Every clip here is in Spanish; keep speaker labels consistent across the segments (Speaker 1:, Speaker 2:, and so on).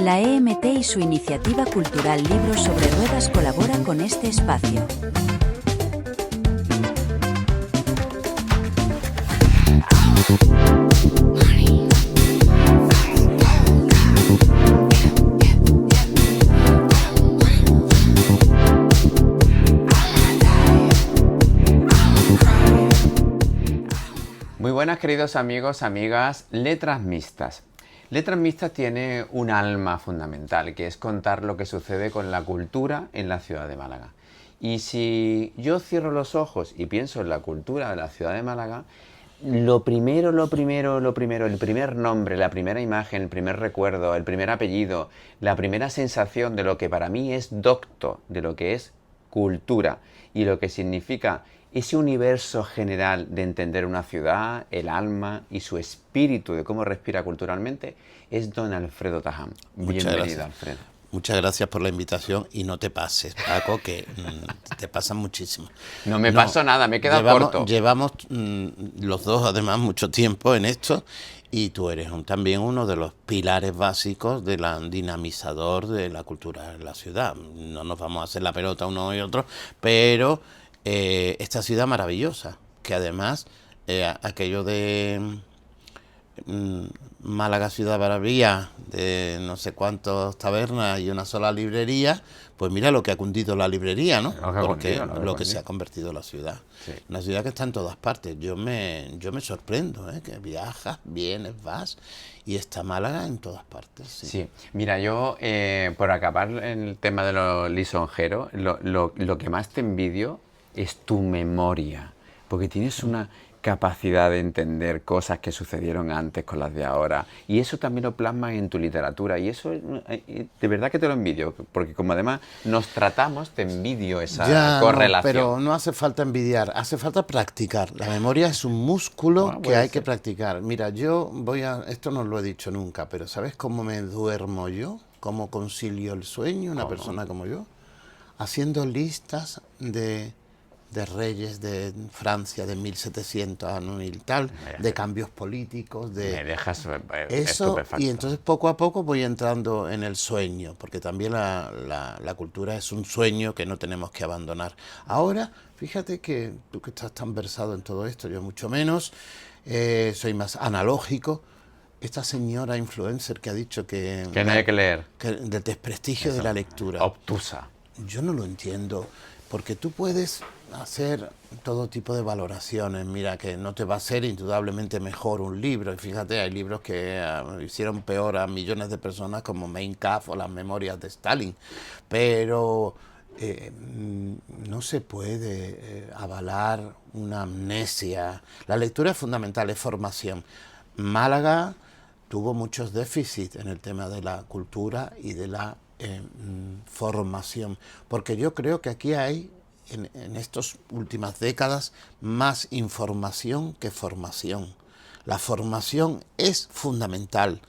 Speaker 1: La EMT y su iniciativa cultural Libros sobre Ruedas colabora con este espacio.
Speaker 2: Muy buenas, queridos amigos, amigas. Letras Mixtas. Letras Mixtas tiene un alma fundamental, que es contar lo que sucede con la cultura en la ciudad de Málaga. Y si yo cierro los ojos y pienso en la cultura de la ciudad de Málaga, el primer nombre, la primera imagen, el primer recuerdo, el primer apellido, la primera sensación de lo que para mí es docto, de lo que es cultura y lo que significa ese universo general de entender una ciudad, el alma y su espíritu de cómo respira culturalmente, es don Alfredo Tajam. Bienvenido, Alfredo.
Speaker 3: Muchas gracias por la invitación y no te pases, Paco, que te pasan muchísimo.
Speaker 2: No me pasó nada, me he quedado corto.
Speaker 3: Llevamos los dos además mucho tiempo en esto y tú eres también uno de los pilares básicos del dinamizador de la cultura en la ciudad. No nos vamos a hacer la pelota uno y otro, pero esta ciudad maravillosa, que además aquello de Málaga ciudad maravilla, de no sé cuántas tabernas y una sola librería, pues mira lo que ha cundido la librería, ¿no? Porque lo que se ha convertido la ciudad. Sí. Una ciudad que está en todas partes. Yo me sorprendo, que viajas, vienes, vas y está Málaga en todas partes. Sí,
Speaker 2: sí. Mira, yo por acabar en el tema de lo lisonjero, lo que más te envidio es tu memoria, porque tienes una capacidad de entender cosas que sucedieron antes con las de ahora, y eso también lo plasmas en tu literatura, y eso de verdad que te lo envidio, porque como además nos tratamos, te envidio esa correlación.
Speaker 3: Pero no hace falta envidiar, hace falta practicar. La memoria es un músculo que hay que practicar. Mira, esto no lo he dicho nunca, pero ¿sabes cómo me duermo yo? ¿Cómo concilio el sueño una persona como yo? Haciendo listas de reyes de Francia de 1700 años y tal, de cambios políticos,
Speaker 2: me dejas
Speaker 3: eso, y entonces poco a poco voy entrando en el sueño, porque también la cultura es un sueño que no tenemos que abandonar. Ahora, fíjate que tú que estás tan versado en todo esto, yo mucho menos, soy más analógico. Esta señora influencer que ha dicho que
Speaker 2: no hay que leer,
Speaker 3: del desprestigio de la lectura.
Speaker 2: Obtusa.
Speaker 3: Yo no lo entiendo, porque tú puedes hacer todo tipo de valoraciones. Mira, que no te va a ser indudablemente mejor un libro. Y fíjate, hay libros que hicieron peor a millones de personas, como Mein Kampf o Las Memorias de Stalin. Pero no se puede avalar una amnesia. La lectura es fundamental, es formación. Málaga tuvo muchos déficits en el tema de la cultura y de la formación, porque yo creo que aquí hay en estas últimas décadas más información que formación. La formación es fundamental,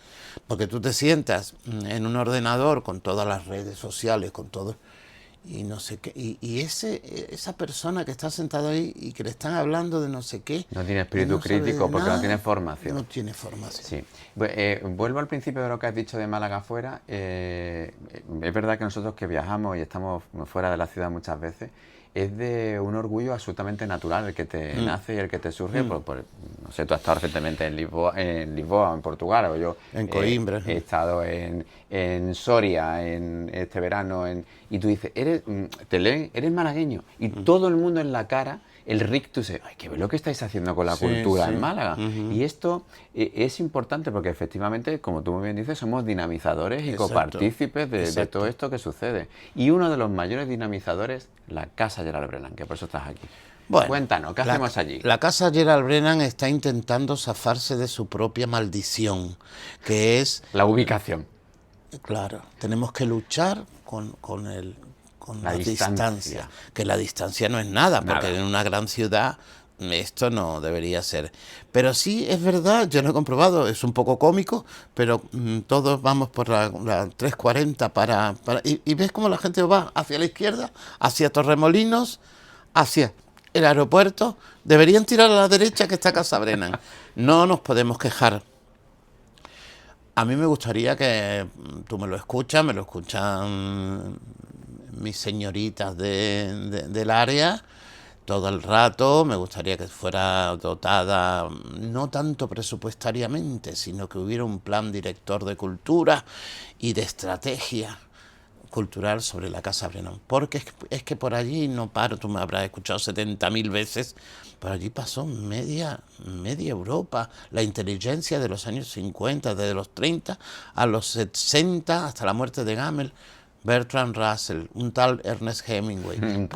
Speaker 3: porque tú te sientas en un ordenador con todas las redes sociales, con todo, y no sé qué, y esa persona que está sentada ahí y que le están hablando de no sé qué,
Speaker 2: no tiene espíritu crítico porque no tiene formación.
Speaker 3: No tiene formación.
Speaker 2: Sí. Vuelvo al principio de lo que has dicho de Málaga fuera. Es verdad que nosotros que viajamos y estamos fuera de la ciudad muchas veces, es de un orgullo absolutamente natural el que te nace y el que te surge. No sé, tú has estado recientemente en Lisboa, en Portugal, o yo
Speaker 3: en Coimbra.
Speaker 2: He estado en Soria en este verano, y tú dices, te leen, eres malagueño, y todo el mundo en la cara, el rictus, hay que ver lo que estáis haciendo con la cultura en Málaga. Y esto es importante porque efectivamente, como tú muy bien dices, somos dinamizadores y copartícipes de todo esto que sucede. Y uno de los mayores dinamizadores, la Casa Gerald Brennan, que por eso estás aquí. Bueno, cuéntanos, ¿qué hacemos allí?
Speaker 3: La Casa Gerald Brennan está intentando zafarse de su propia maldición, que es
Speaker 2: la ubicación.
Speaker 3: Claro, tenemos que luchar con la distancia, que la distancia no es nada, porque en una gran ciudad esto no debería ser. Pero sí, es verdad, yo lo he comprobado, es un poco cómico, pero todos vamos por la 340 y ves cómo la gente va hacia la izquierda, hacia Torremolinos, hacia el aeropuerto. Deberían tirar a la derecha, que está Casa Brennan. No nos podemos quejar. A mí me gustaría que tú me lo escuchan mis señoritas del área todo el rato. Me gustaría que fuera dotada no tanto presupuestariamente, sino que hubiera un plan director de cultura y de estrategia cultural sobre la Casa Brennan, porque es que por allí no paro, tú me habrás escuchado 70.000 veces, por allí pasó media Europa, la inteligencia de los años 50, desde los 30 a los 60, hasta la muerte de Gamel, Bertrand Russell, un tal Ernest Hemingway,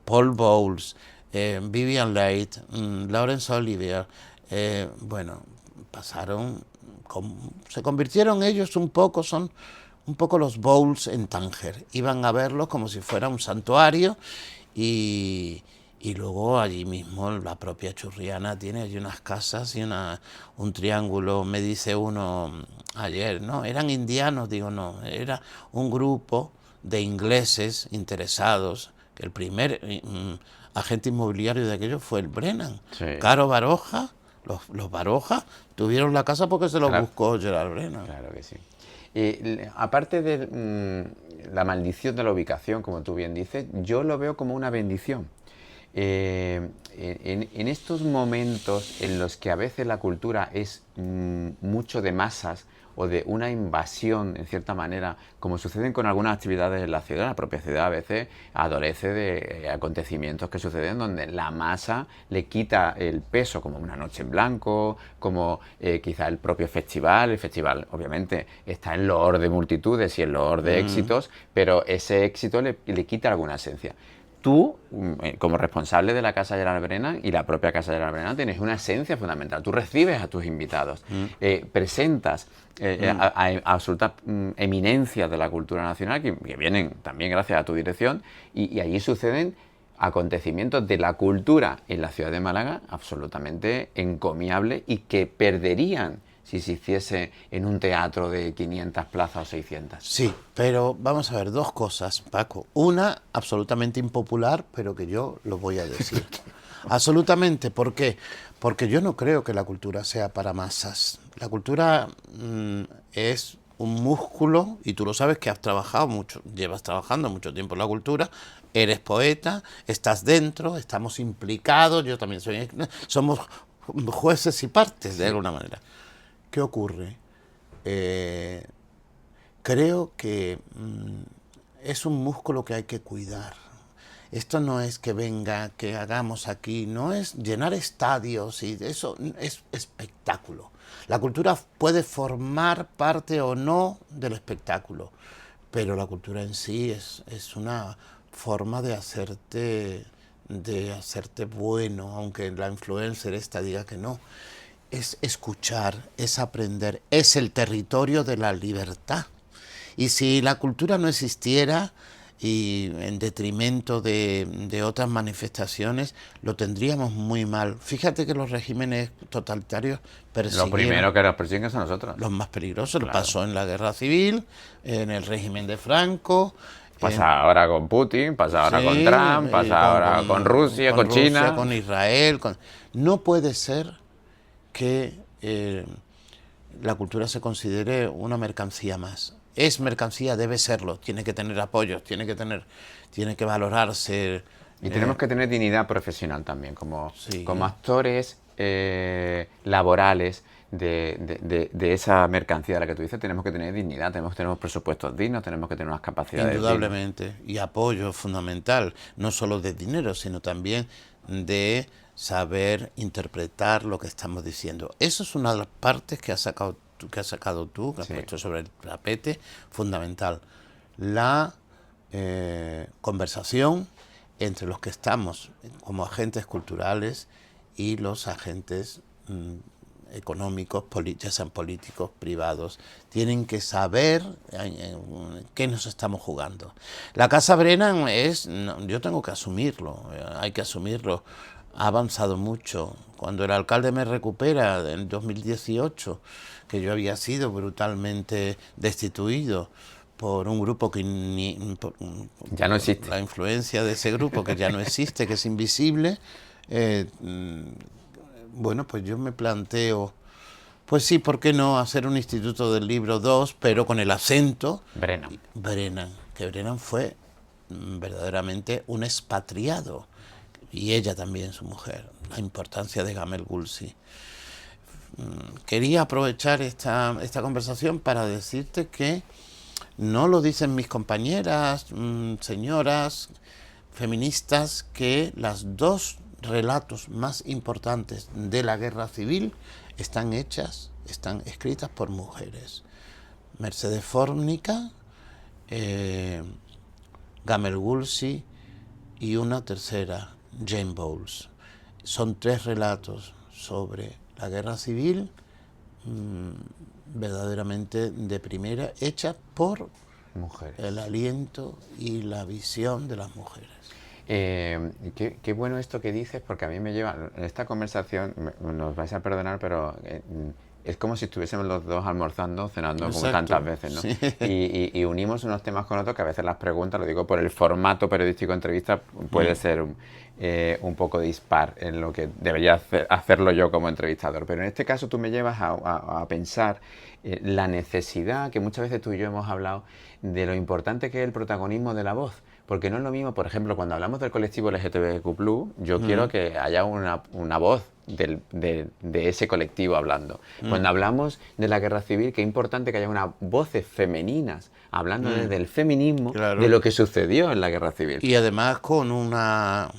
Speaker 3: Paul Bowles, Vivian Leigh, Laurence Olivier, bueno, se convirtieron ellos un poco, son un poco los Bowles en Tánger. Iban a verlos como si fuera un santuario y luego allí mismo la propia Churriana tiene allí unas casas y un triángulo. Me dice uno ayer, no, eran indianos, digo no, era un grupo de ingleses interesados, que el primer agente inmobiliario de aquello fue el Brennan.
Speaker 2: Sí.
Speaker 3: Caro Baroja, los Baroja tuvieron la casa porque se los buscó Gerard Brennan.
Speaker 2: Claro que sí. Aparte de la maldición de la ubicación, como tú bien dices, yo lo veo como una bendición. En estos momentos en los que a veces la cultura es mucho de masas o de una invasión, en cierta manera, como suceden con algunas actividades en la ciudad, la propia ciudad a veces adolece de acontecimientos que suceden donde la masa le quita el peso, como una noche en blanco, como quizá el propio festival. El festival obviamente está en loor de multitudes y en loor de éxitos, pero ese éxito le quita alguna esencia. Tú, como responsable de la Casa Gerard Brennan y la propia Casa Gerard Brennan, tienes una esencia fundamental. Tú recibes a tus invitados, presentas a absolutas eminencias de la cultura nacional que vienen también gracias a tu dirección y allí suceden acontecimientos de la cultura en la ciudad de Málaga absolutamente encomiables y que perderían si se hiciese en un teatro de 500 plazas o 600.
Speaker 3: Sí, pero vamos a ver, dos cosas, Paco. Una, absolutamente impopular, pero que yo lo voy a decir. Absolutamente, ¿por qué? Porque yo no creo que la cultura sea para masas. La cultura es un músculo, y tú lo sabes que has trabajado mucho, llevas trabajando mucho tiempo en la cultura, eres poeta, estás dentro, estamos implicados, yo también soy, somos jueces y partes de alguna manera. ¿Qué ocurre? Creo que es un músculo que hay que cuidar. Esto no es que venga, que hagamos aquí, no es llenar estadios y eso es espectáculo. La cultura puede formar parte o no del espectáculo, pero la cultura en sí es una forma de hacerte bueno, aunque la influencer esta diga que no. Es escuchar, es aprender, es el territorio de la libertad. Y si la cultura no existiera y en detrimento de otras manifestaciones, lo tendríamos muy mal. Fíjate que los regímenes totalitarios persiguieron...
Speaker 2: Lo primero que nos persiguen son nosotros.
Speaker 3: Los más peligrosos.
Speaker 2: Claro.
Speaker 3: Pasó en la guerra civil, en el régimen de Franco...
Speaker 2: Pasa ahora con Putin, pasa ahora con Trump, pasa ahora con Rusia, con China...
Speaker 3: con Israel... No puede ser que la cultura se considere una mercancía más. Es mercancía, debe serlo, tiene que tener apoyos, tiene que valorarse.
Speaker 2: Y tenemos que tener dignidad profesional también, como actores laborales de esa mercancía de la que tú dices. Tenemos que tener dignidad, tenemos que tener unos presupuestos dignos, tenemos que tener unas capacidades
Speaker 3: indudablemente
Speaker 2: dignas.
Speaker 3: Y apoyo fundamental, no solo de dinero, sino también de saber interpretar lo que estamos diciendo. Eso es una de las partes que has sacado tú, que has puesto sobre el tapete, fundamental. La conversación entre los que estamos como agentes culturales y los agentes económicos, ya sean políticos, privados, tienen que saber qué nos estamos jugando. La Casa Brennan yo tengo que asumirlo, hay que asumirlo. Ha avanzado mucho. Cuando el alcalde me recupera en 2018, que yo había sido brutalmente destituido por un grupo que
Speaker 2: ya no existe.
Speaker 3: La influencia de ese grupo que ya no existe, que es invisible, bueno, pues yo me planteo Pues sí, ¿por qué no hacer un Instituto del Libro 2, pero con el acento
Speaker 2: Brennan.
Speaker 3: Que Brennan fue verdaderamente un expatriado, y ella también, su mujer, la importancia de Gamel Gulsi. Quería aprovechar esta conversación para decirte que no lo dicen mis compañeras, señoras feministas, que las dos relatos más importantes de la guerra civil están escritas por mujeres. Mercedes Formica, Gamel Gulsi y una tercera, Jane Bowles. Son 3 relatos sobre la guerra civil, verdaderamente de primera, hechas por
Speaker 2: Mujeres.
Speaker 3: el aliento y la visión de las mujeres.
Speaker 2: Qué bueno esto que dices, porque a mí me lleva, en esta conversación, nos vais a perdonar, pero es como si estuviésemos los dos almorzando, cenando, como tantas veces, ¿no?
Speaker 3: Sí.
Speaker 2: Y unimos unos temas con otros, que a veces las preguntas, lo digo por el formato periodístico de entrevista, puede ser un poco dispar en lo que debería hacerlo yo como entrevistador. Pero en este caso tú me llevas a pensar la necesidad, que muchas veces tú y yo hemos hablado, de lo importante que es el protagonismo de la voz. Porque no es lo mismo, por ejemplo, cuando hablamos del colectivo LGTBQ+, yo quiero que haya una voz de ese colectivo hablando. Cuando hablamos de la guerra civil, qué importante que haya unas voces femeninas hablando desde el feminismo,
Speaker 3: claro,
Speaker 2: de lo que sucedió en la guerra civil.
Speaker 3: Y además con una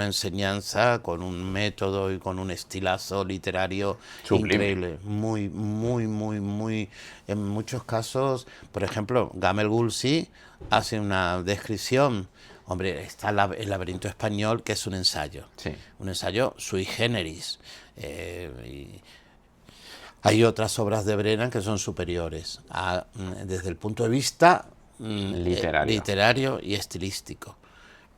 Speaker 3: enseñanza, con un método y con un estilazo literario
Speaker 2: sublime,
Speaker 3: increíble, muy, en muchos casos. Por ejemplo, Gamel Gulsi hace una descripción, hombre, está el laberinto español, que es un ensayo, un ensayo sui generis, y hay otras obras de Brennan que son superiores desde el punto de vista literario y estilístico.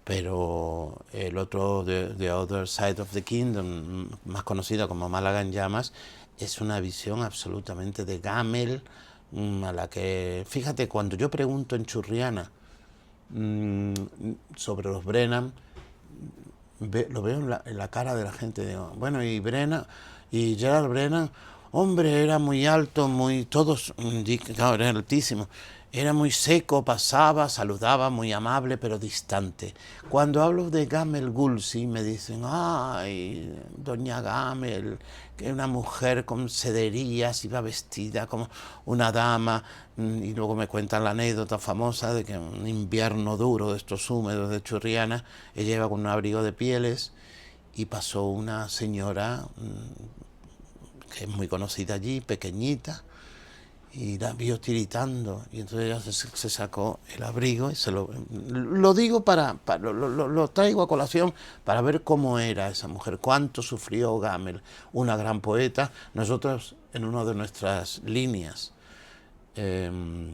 Speaker 3: Pero el otro, The Other Side of the Kingdom, más conocido como Málaga en llamas, es una visión absolutamente de Gamel, a la que, fíjate, cuando yo pregunto en Churriana sobre los Brennan, lo veo en la cara de la gente, digo, bueno, y Brennan, y Gerald Brennan, hombre, era muy alto, claro, era altísimo. Era muy seco, pasaba, saludaba, muy amable, pero distante. Cuando hablo de Gamel Gulsi, me dicen, ay, doña Gamel, que una mujer con sederías, iba vestida como una dama, y luego me cuentan la anécdota famosa de que en un invierno duro de estos húmedos de Churriana, ella iba con un abrigo de pieles y pasó una señora que es muy conocida allí, pequeñita, y la vio tiritando, y entonces ella se sacó el abrigo y lo digo lo traigo a colación para ver cómo era esa mujer, cuánto sufrió Gamel, una gran poeta. Nosotros, en una de nuestras líneas de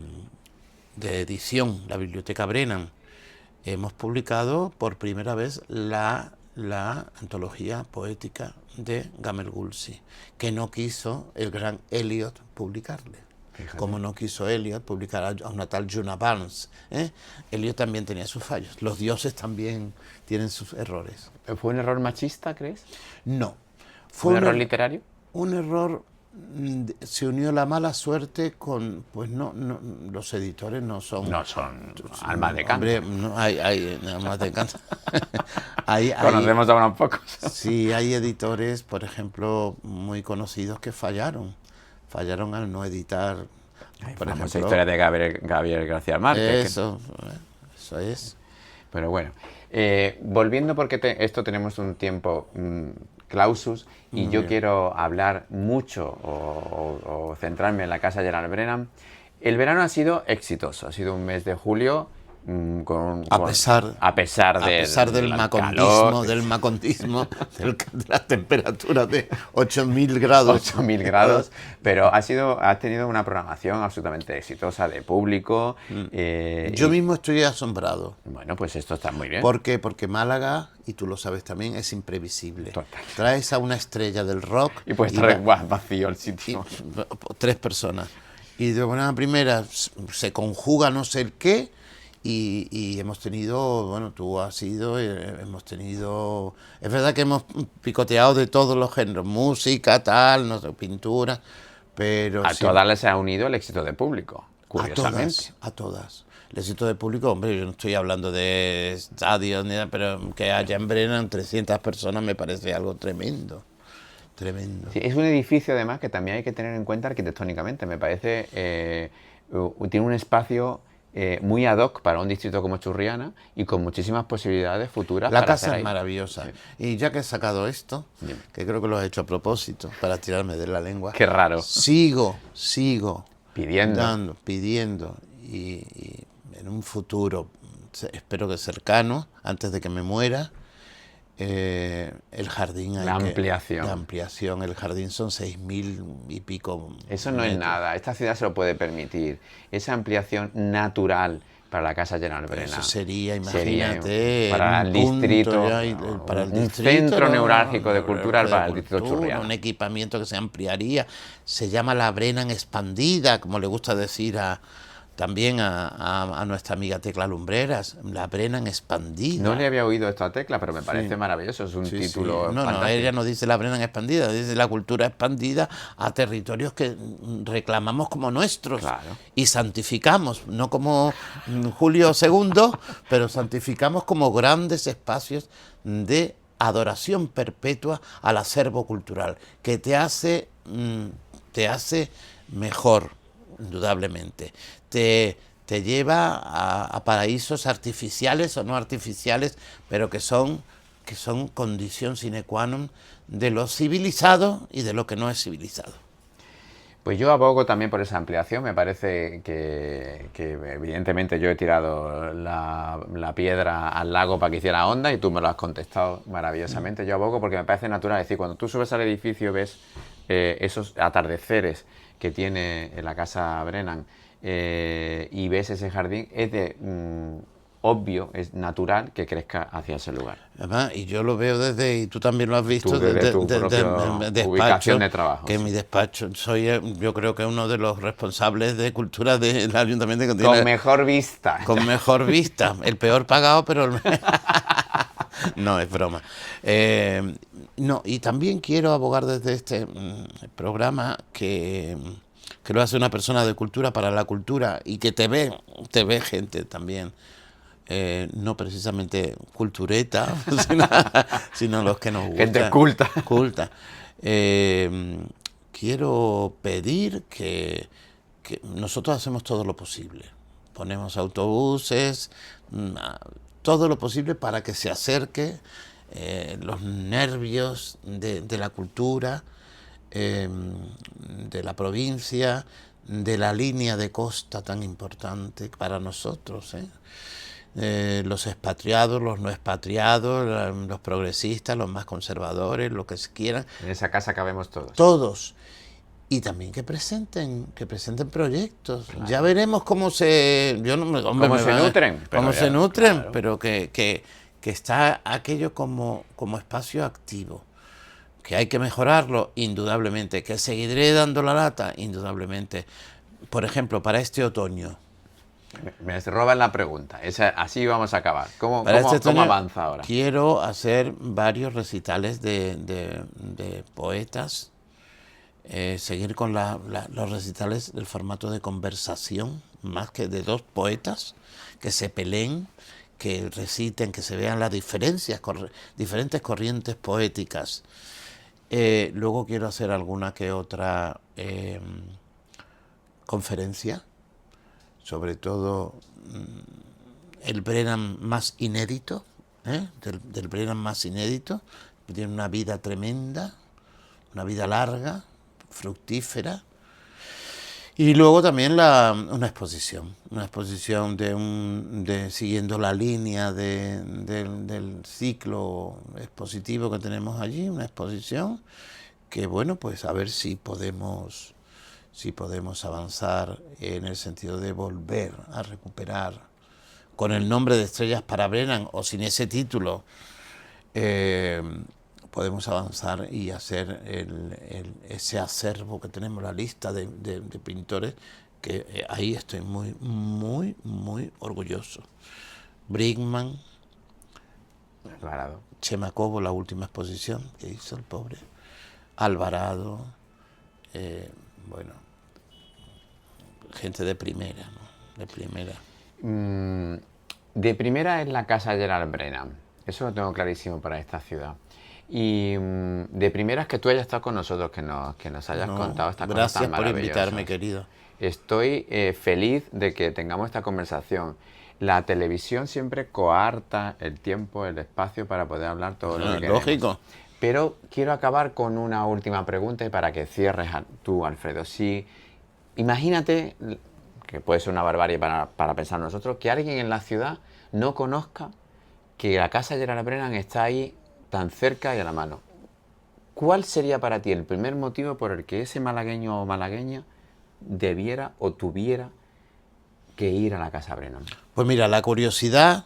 Speaker 3: edición, la Biblioteca Brennan, hemos publicado por primera vez la antología poética de Gamel Gulsi, que no quiso el gran Eliot publicarle. Fíjate. Como no quiso Eliot publicar a una tal Juna Barnes. Eliot también tenía sus fallos. Los dioses también tienen sus errores.
Speaker 2: ¿Fue un error machista, crees?
Speaker 3: No.
Speaker 2: ¿Fue un error literario?
Speaker 3: Un error, se unió la mala suerte con, pues no, los editores no son
Speaker 2: almas de canto.
Speaker 3: Hombre, no, hay almas de canto.
Speaker 2: Conocemos ahora un poco.
Speaker 3: Sí, hay editores, por ejemplo, muy conocidos que fallaron al no editar.
Speaker 2: Por ejemplo, esa historia de Gabriel García Márquez.
Speaker 3: Eso es.
Speaker 2: Pero bueno, volviendo, porque esto tenemos un tiempo clausus, y yo quiero hablar mucho o centrarme en la casa Gerald Brennan. El verano ha sido exitoso, ha sido un mes de julio a pesar del macontismo,
Speaker 3: de la temperatura de 8.000 grados.
Speaker 2: 8.000 grados, pero ha tenido una programación absolutamente exitosa de público.
Speaker 3: Yo mismo estoy asombrado.
Speaker 2: Bueno, pues esto está muy bien.
Speaker 3: ¿Por qué? Porque Málaga, y tú lo sabes también, es imprevisible.
Speaker 2: Total.
Speaker 3: Traes a una estrella del rock
Speaker 2: y puede estar vacío el sitio.
Speaker 3: 3 personas. Y de una primera se conjuga no sé el qué, y hemos tenido, bueno, tú has ido, hemos tenido, es verdad que hemos picoteado de todos los géneros, música, tal, no sé, pintura, pero
Speaker 2: A
Speaker 3: sí,
Speaker 2: todas les ha unido el éxito de público,
Speaker 3: a
Speaker 2: curiosamente.
Speaker 3: todas, a todas. El éxito de público, hombre, yo no estoy hablando de estadios ni nada, pero que haya en Brennan 300 personas me parece algo tremendo, tremendo.
Speaker 2: Sí, es un edificio además que también hay que tener en cuenta arquitectónicamente. Me parece, tiene un espacio muy ad hoc para un distrito como Churriana y con muchísimas posibilidades futuras
Speaker 3: La
Speaker 2: para
Speaker 3: casa
Speaker 2: hacer
Speaker 3: es
Speaker 2: ahí.
Speaker 3: maravillosa.
Speaker 2: Sí.
Speaker 3: Y ya que he sacado esto,
Speaker 2: Bien.
Speaker 3: que creo que lo has hecho a propósito, para tirarme de la lengua,
Speaker 2: Qué raro.
Speaker 3: sigo
Speaker 2: Pidiendo.
Speaker 3: pidiendo, y en un futuro, espero que cercano, antes de que me muera, el jardín
Speaker 2: La ampliación.
Speaker 3: la ampliación, el jardín son 6.000 y pico
Speaker 2: Eso no es
Speaker 3: metros.
Speaker 2: nada. Esta ciudad se lo puede permitir. Esa ampliación natural para la Casa General Brena.
Speaker 3: Eso sería,
Speaker 2: Sería
Speaker 3: imagínate,
Speaker 2: para
Speaker 3: un
Speaker 2: el
Speaker 3: punto
Speaker 2: distrito,
Speaker 3: ya, para el
Speaker 2: un
Speaker 3: distrito,
Speaker 2: centro
Speaker 3: ¿no?
Speaker 2: neurálgico de cultural para el distrito
Speaker 3: cultura,
Speaker 2: Churriana.
Speaker 3: un equipamiento que se ampliaría, se llama la Brennan expandida, como le gusta decir también a nuestra amiga Tecla Lumbreras, la Brennan expandida.
Speaker 2: No le había oído esto a Tecla, pero me parece maravilloso. Es un
Speaker 3: Sí,
Speaker 2: título
Speaker 3: sí. No,
Speaker 2: fantástico.
Speaker 3: ella no dice la Brennan expandida, dice la cultura expandida a territorios que reclamamos como nuestros
Speaker 2: Claro.
Speaker 3: y santificamos, no como Julio II, pero santificamos como grandes espacios de adoración perpetua al acervo cultural, que te hace mejor, indudablemente. Te lleva a paraísos artificiales o no artificiales, pero que son condición sine qua non de lo civilizado y de lo que no es civilizado.
Speaker 2: Pues yo abogo también por esa ampliación. Me parece que evidentemente yo he tirado la piedra al lago para que hiciera onda y tú me lo has contestado maravillosamente. Yo abogo porque me parece natural. Es decir, cuando tú subes al edificio ves esos atardeceres que tiene en la Casa Brennan y ves ese jardín, es de obvio, es natural que crezca hacia ese lugar.
Speaker 3: Además, y yo lo veo desde, y tú también lo has visto,
Speaker 2: Tú desde tu propia
Speaker 3: despacho,
Speaker 2: ubicación de trabajo,
Speaker 3: que
Speaker 2: sí.
Speaker 3: mi despacho, soy yo creo que uno de los responsables de cultura del ayuntamiento que
Speaker 2: Con
Speaker 3: tiene
Speaker 2: mejor vista.
Speaker 3: con mejor vista, el peor pagado, pero no, es broma. No, y también quiero abogar desde este programa que lo hace una persona de cultura para la cultura y que te ve gente también, no precisamente cultureta, sino los que nos gustan.
Speaker 2: Gente culta.
Speaker 3: Culta. Quiero pedir que nosotros hacemos todo lo posible. Ponemos autobuses, todo lo posible para que se acerque los nervios de la cultura, de la provincia, de la línea de costa tan importante para nosotros, los expatriados, los no expatriados, los progresistas, los más conservadores, lo que quieran.
Speaker 2: En esa casa cabemos todos.
Speaker 3: Todos. Y también que presenten proyectos. Claro. Ya veremos cómo se...
Speaker 2: ¿Cómo se nutren?
Speaker 3: Cómo se nutren, claro. Pero que está aquello como espacio activo. Que hay que mejorarlo, indudablemente. Que seguiré dando la lata, indudablemente. Por ejemplo, para este otoño.
Speaker 2: Me roban la pregunta. Así vamos a acabar. ¿Cómo avanza ahora?
Speaker 3: Quiero hacer varios recitales de poetas. Seguir con los recitales del formato de conversación, más que de dos poetas que se peleen, que reciten, que se vean las diferencias, diferentes corrientes poéticas. Luego quiero hacer alguna que otra conferencia, sobre todo el Brennan más inédito, del Brennan más inédito, que tiene una vida tremenda, una vida larga, fructífera, y luego también una exposición siguiendo la línea del ciclo expositivo que tenemos allí, una exposición que, bueno, pues a ver si podemos avanzar en el sentido de volver a recuperar con el nombre de Estrellas para Brennan o sin ese título. Podemos avanzar y hacer ese acervo que tenemos, la lista de pintores que ahí estoy muy, muy, muy orgulloso. Brinkmann,
Speaker 2: Alvarado.
Speaker 3: Chema Cobo, la última exposición que hizo el pobre, Alvarado, bueno, gente de primera, ¿no? De primera.
Speaker 2: De primera es la casa Gerald Brennan, eso lo tengo clarísimo para esta ciudad. Y de primera es que tú hayas estado con nosotros, que nos hayas contado esta cosa
Speaker 3: Gracias
Speaker 2: tan
Speaker 3: por
Speaker 2: maravillosa.
Speaker 3: invitarme, querido.
Speaker 2: Estoy feliz de que tengamos esta conversación. La televisión siempre coarta el tiempo, el espacio para poder hablar todo lo que queremos.
Speaker 3: Lógico.
Speaker 2: Pero quiero acabar con una última pregunta y para que cierres tú, Alfredo. Si imagínate, que puede ser una barbarie para pensar nosotros, que alguien en la ciudad no conozca que la casa Gerald Brennan está ahí tan cerca y a la mano. ¿Cuál sería para ti el primer motivo por el que ese malagueño o malagueña debiera o tuviera que ir a la casa Brennan?
Speaker 3: Pues mira, la curiosidad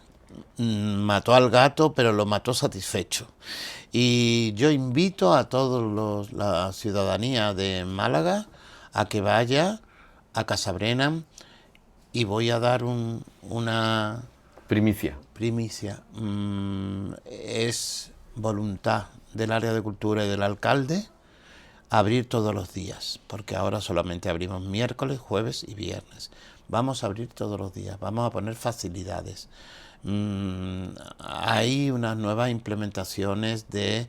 Speaker 3: mató al gato, pero lo mató satisfecho. Y yo invito a toda la ciudadanía de Málaga a que vaya a Casa Brennan, y voy a dar una
Speaker 2: Primicia.
Speaker 3: primicia. Es voluntad del área de cultura y del alcalde abrir todos los días, porque ahora solamente abrimos miércoles, jueves y viernes. Vamos a abrir todos los días, vamos a poner facilidades. Hay unas nuevas implementaciones de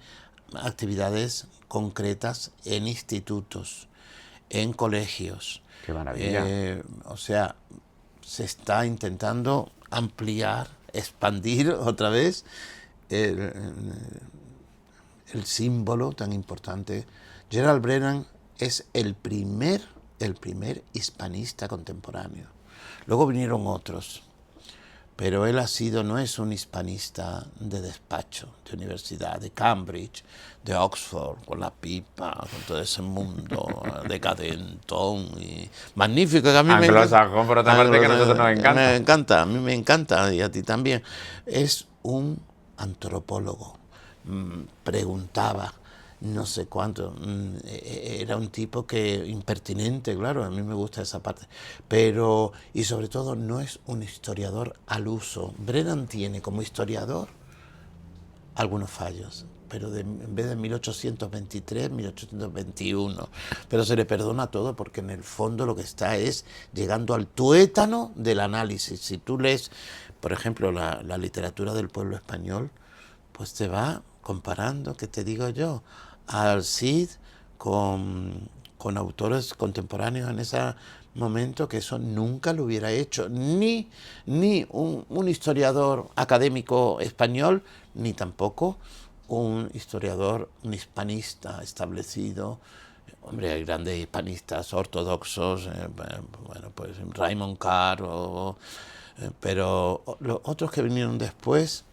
Speaker 3: actividades concretas en institutos, en colegios.
Speaker 2: Qué maravilla.
Speaker 3: O sea, se está intentando ampliar, expandir otra vez el símbolo tan importante. Gerald Brennan es el primer hispanista contemporáneo. Luego vinieron otros, pero él no es un hispanista de despacho, de universidad, de Cambridge, de Oxford, con la pipa, con todo ese mundo decadentón y magnífico, que a mí
Speaker 2: anglosajón, por otra parte, que a nosotros nos encanta.
Speaker 3: Me encanta, a mí me encanta, y a ti también. Es un antropólogo. Preguntaba no sé cuánto, era un tipo que impertinente, claro, a mí me gusta esa parte, pero, y sobre todo, no es un historiador al uso. Brennan tiene como historiador algunos fallos, pero en vez de 1823, 1821, pero se le perdona todo porque en el fondo lo que está es llegando al tuétano del análisis. Si tú lees, por ejemplo, la literatura del pueblo español, pues te va comparando, ¿qué te digo yo?, al Cid con autores contemporáneos en ese momento, que eso nunca lo hubiera hecho ni un historiador académico español, ni tampoco un historiador, un hispanista establecido. Hombre, hay grandes hispanistas ortodoxos, bueno, pues Raymond Carr, pero los otros que vinieron después,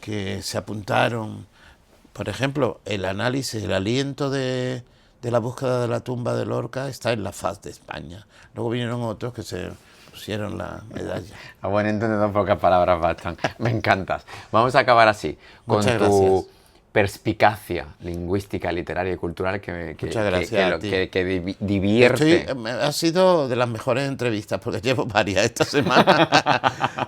Speaker 3: que se apuntaron, por ejemplo, el análisis, el aliento de la búsqueda de la tumba de Lorca está en la faz de España. Luego vinieron otros que se pusieron la medalla.
Speaker 2: A buen entendedor, pocas palabras bastan. Me encantas. Vamos a acabar así, con
Speaker 3: Muchas
Speaker 2: tu
Speaker 3: gracias.
Speaker 2: perspicacia lingüística, literaria y cultural que divierte.
Speaker 3: Ha sido de las mejores entrevistas, porque llevo varias esta semana.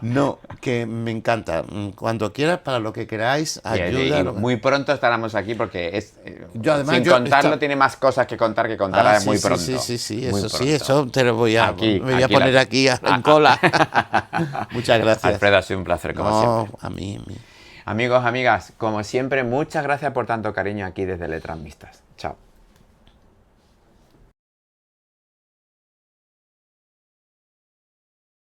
Speaker 3: No, que me encanta. Cuando quieras, para lo que queráis, ayuda.
Speaker 2: Y muy pronto estaremos aquí porque
Speaker 3: Además,
Speaker 2: sin contarlo tiene más cosas que contar muy pronto.
Speaker 3: Sí,
Speaker 2: Muy
Speaker 3: eso
Speaker 2: pronto.
Speaker 3: sí, eso te lo voy a poner aquí en cola. Muchas gracias.
Speaker 2: Alfredo, ha sido un placer, como siempre.
Speaker 3: A mí.
Speaker 2: Amigos, amigas, como siempre, muchas gracias por tanto cariño aquí desde Letras Mixtas. Chao.